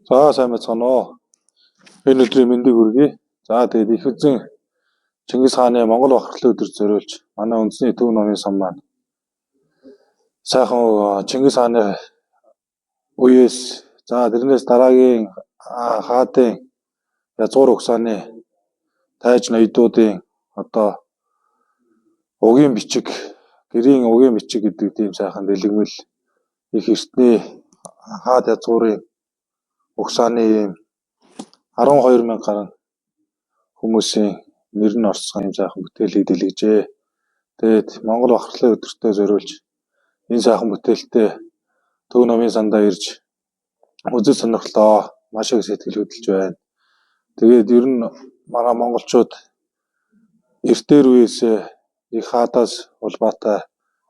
За сайн байцгаана уу. Энэ өдрийн мэндийг хүргэе. За тэгээд их үзэн Чингис хааны Монгол бахархлын өдөр зориулж манай үндэсний төв номын сан маань сайхан Чингис хааны үеэс за тэрнээс дараагийн хаадын язгуур угсааны тайж ноёдуудын одоо угийн бичиг, гэрийн угийн бичиг гэдэг тийм сайхан дэлгэмэл их эртний хаад язгуурын угсааны ийм 12,000 гаруй хүмүүсийн нэр нь орсон юм сайхан бүтээлийг дэлгэжээ. Тэгээд Монгол бахархлын өдөртөө зориулж энэ сайхан бүтээлтэй төв номын сандаа ирж үзэл сонирхлоо маш их сэтгэл хөдлөж байна. Тэгээд ер нь манай монголчууд эртээр үеэс их хаадаас улбаатай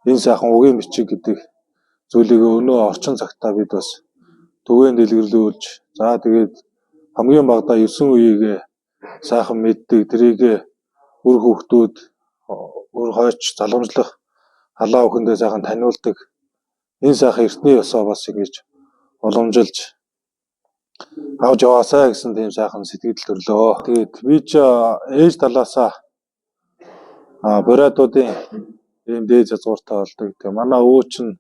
энэ сайхан угийн бичиг гэдэг зүйлийг өнөө орчин цагтаа бид бас түгээн дэлгэрлүүлж за тэгээд хамгийн багадаа 9 үеийг сайхан мэддэг тэрийг үр хүүхдүүд үр хойч залгамжлах халаа өхөндөө сайхан таниулдаг энэ сайхан эртний ёсоо бас ингэж уламжилж авч яваасаа гэсэн тийм сайхан сэтгэл төрлөө. Тэгээд би ч ээж талаасаа буриадуудын ийм дээд язгууртай болдог. Тэгээ манай өвөө чинь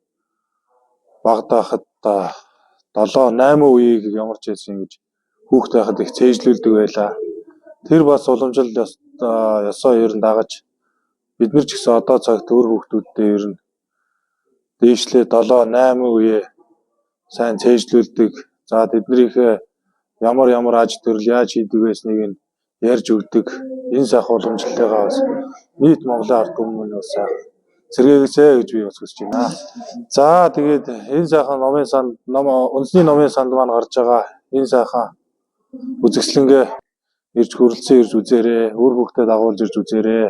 багдаахад 7-8 үеийг ямар ч байсан гэж хүүхд байхад их цээжлүүлдэг байлаа. Тэр бас уламжлал ёсоо ер нь дагаж бид нар ч гэсэн одоо цагт өөр хүүхдүүдтэй ер нь дээшлээ 7-8 үе сайн цээжлүүлдэг. За тэднийхээ ямар аж төрөл яаж хийдэг байсныг нь ярьж өгдөг. Энэ сайхан уламжлалыгаа бас нийт Монголын ард түмэн бас сэргээгээсэй гэж би бас хүсэж байна. За тэгээд энэ сайхан номын санд үндэсний номын санд маань гарч байгаа энэ сайхан үзэсгэлэнгээ ирж хүрэлцэн ирж үзээрэй. Өөр хүүхдэд дагуулж ирж үзээрэй.